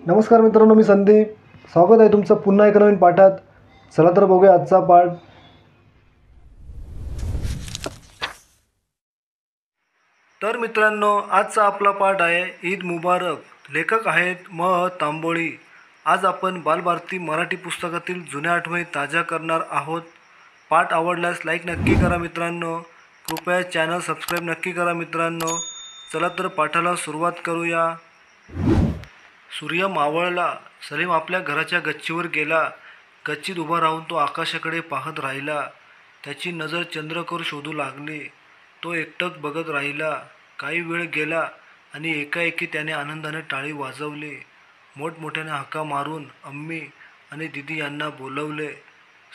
नमस्कार मित्रांनो, मी संदीप. स्वागत आहे तुमचं पुन्हा एका नवीन पाठात. चला तर बघूया आजचा पाठ. तर मित्रांनो, आजचा आपला पाठ आहे ईद मुबारक. लेखक आहेत तांबोळी. आज आपण बालभारती मराठी पुस्तकातील जुन्या आठवणी ताज्या करणार आहोत. पाठ आवडल्यास लाईक नक्की करा मित्रांनो. कृपया चॅनल सबस्क्राईब नक्की करा मित्रांनो. चला तर पाठाला सुरुवात करूया. सूर्य मावळला. सलीम आपल्या घराच्या गच्चीवर गेला. गच्चीत उभा राहून तो आकाशाकडे पाहत राहिला. त्याची नजर चंद्रकोर शोधू लागली. तो एकटक बघत राहिला. काही वेळ गेला आणि एकाएकी त्याने आनंदाने टाळी वाजवली. मोठमोठ्याने हाका मारून अम्मी आणि दीदी यांना बोलवले.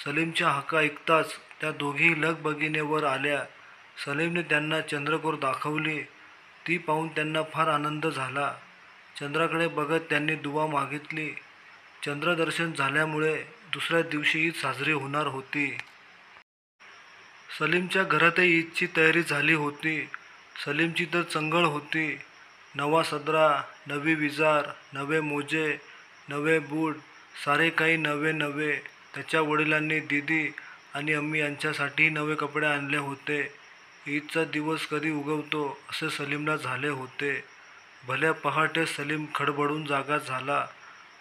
सलीमच्या हाका ऐकताच त्या दोघीही लगबगीने वर आल्या. सलीमने त्यांना चंद्रकोर दाखवली. ती पाहून त्यांना फार आनंद झाला. चंद्राकडे बघत त्यांनी दुवा मागितली. चंद्रदर्शन झाल्यामुळे दुसऱ्या दिवशी ईद साजरी होणार होती. सलीमच्या घरातही ईदची तयारी झाली होती. सलीमची तर चंगळ होती. नवा सदरा, नवी विजार, नवे मोजे, नवे बूट, सारे काही नवे नवे. त्याच्या वडिलांनी दीदी आणि अम्मी यांच्यासाठी नवे कपडे आणले होते. ईदचा दिवस कधी उगवतो असे सलीमला झाले होते. भल्या पहाटे सलीम खडबडून जागा झाला.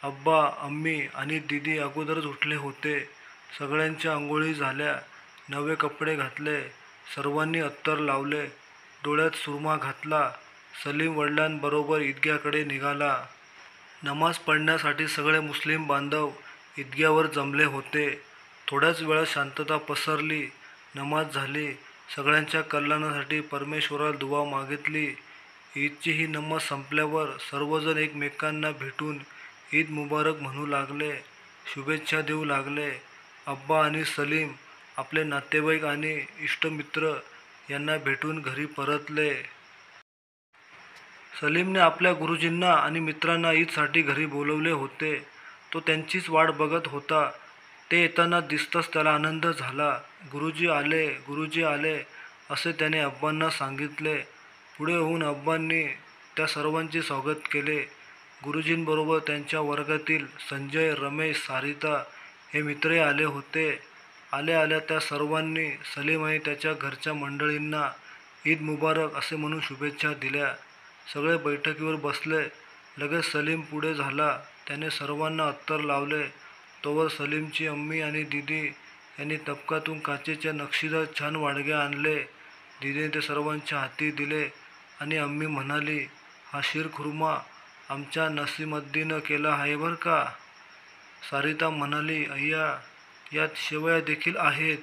अब्बा, अम्मी आणि दीदी अगोदरच उठले होते. सगळ्यांच्या अंघोळी झाल्या. नवे कपडे घातले. सर्वांनी अत्तर लावले. डोळ्यात सुरमा घातला. सलीम वडिलांबरोबर ईदगाहकडे निघाला. नमाज पढण्यासाठी सगळे मुस्लिम बांधव ईदगाहवर जमले होते. थोड्याच वेळात शांतता पसरली. नमाज झाली. सगळ्यांच्या कल्याणासाठी परमेश्वराला दुवा मागितली. ईदची ही नमाज संपल्यावर सर्वजण एकमेकांना भेटून ईद मुबारक म्हणू लागले. शुभेच्छा देऊ लागले. अब्बा आणि सलीम आपले नातेवाईक आणि इष्टमित्र यांना भेटून घरी परतले. सलीमने आपल्या गुरुजींना आणि मित्रांना ईदसाठी घरी बोलवले होते. तो त्यांचीच वाट बघत होता. ते येताना दिसताच त्याला आनंद झाला. गुरुजी आले असे त्याने अब्बांना सांगितले. पुढे होऊन अब्बांनी त्या सर्वांचे स्वागत केले. गुरुजींबरोबर त्यांच्या वर्गातील संजय, रमेश, सारिता हे मित्रही आले होते. आल्या त्या सर्वांनी सलीम आणि त्याच्या घरच्या मंडळींना ईद मुबारक असे म्हणून शुभेच्छा दिल्या. सगळे बैठकीवर बसले. लगेच सलीम पुढे झाला. त्याने सर्वांना अत्तर लावले. तोवर सलीमची अम्मी आणि दीदी यांनी तबकातून काचेच्या नक्षीदार छान वाडगे आणले. दीदीने ते सर्वांच्या हाती दिले आणि अम्मी म्हणाली, हा शीरखुर्मा आमच्या नसीमुद्दीनं केला आहे बरं का. सारिता म्हणाली, अय्या, यात शेवया देखील आहेत.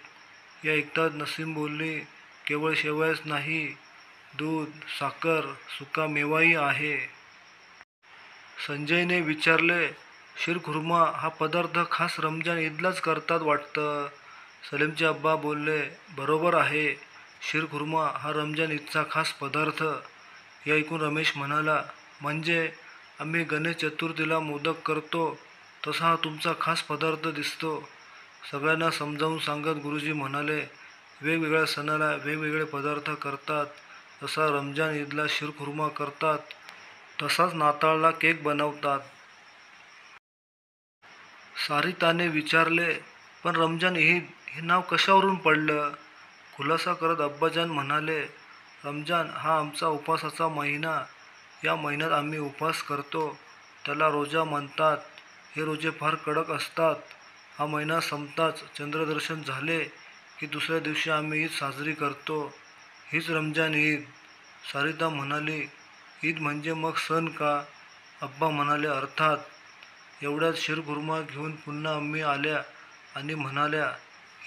या ऐकताच नसीम बोलली, केवळ शेवयाच नाही, दूध, साखर, सुका मेवाही आहे. संजयने विचारले, शीरखुर्मा हा पदार्थ खास रमजान ईदलाच करतात वाटतं. सलीमचे अब्बा बोलले, बरोबर आहे. शीरखुर्मा हा रमजान ईदचा खास पदार्थ. हे ऐकून रमेश म्हणाला, म्हणजे आम्ही गणेश चतुर्थीला मोदक करतो तसा हा तुमचा खास पदार्थ दिसतो. सगळ्यांना समजावून सांगत गुरुजी म्हणाले, वेगवेगळ्या सणाला वेगवेगळे पदार्थ करतात. जसा रमजान ईदला शीरखुर्मा करतात तसाच नाताळला केक बनवतात. सारिताने विचारले, पण रमजान ईद हे नाव कशावरून पडलं. खुलासा करत अब्बाजान म्हणाले, रमजान हा आमचा उपवासाचा महिना. या महिन्यात आम्ही उपवास करतो. त्याला रोजा म्हणतात. हे रोजे फार कडक असतात. हा महिना संपताच चंद्रदर्शन झाले की दुसऱ्या दिवशी आम्ही ईद साजरी करतो. हीच रमजान ईद. सारिता म्हणाली, ईद म्हणजे मग सण का. अब्बा म्हणाले, अर्थात. एवढ्यात शीरखुर्मा घेऊन पुन्हा अम्मी आल्या आणि म्हणाल्या,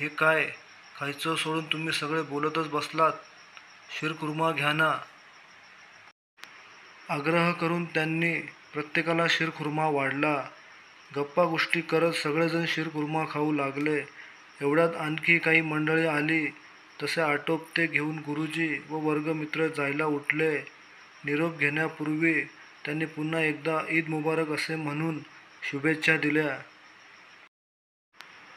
हे काय, खायचं सोडून तुम्ही सगळे बोलतच बसलात. शीरखुर्मा घ्या ना. आग्रह करून त्यांनी प्रत्येकाला शीरखुर्मा वाढला. गप्पा गोष्टी करत सगळेजण शीरखुर्मा खाऊ लागले. एवढ्यात आणखी काही मंडळी आली. तसे आटोपते घेऊन गुरुजी व वर्गमित्र जायला उठले. निरोप घेण्यापूर्वी त्यांनी पुन्हा एकदा ईद मुबारक असे म्हणून शुभेच्छा दिल्या.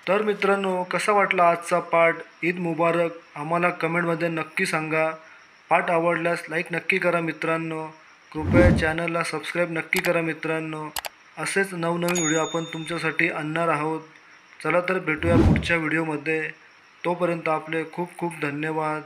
तर मित्रांनो, कसा वाटला आजचा पाठ ईद मुबारक आम्हाला कमेंटमध्ये नक्की सांगा. पाठ आवडल्यास लाईक नक्की करा मित्रांनो. कृपया चॅनलला सबस्क्राईब नक्की करा मित्रांनो. असेच नवनवीन व्हिडिओ आपण तुमच्यासाठी आणणार आहोत. चला तर भेटूया पुढच्या व्हिडिओमध्ये. तोपर्यंत आपले खूप खूप धन्यवाद.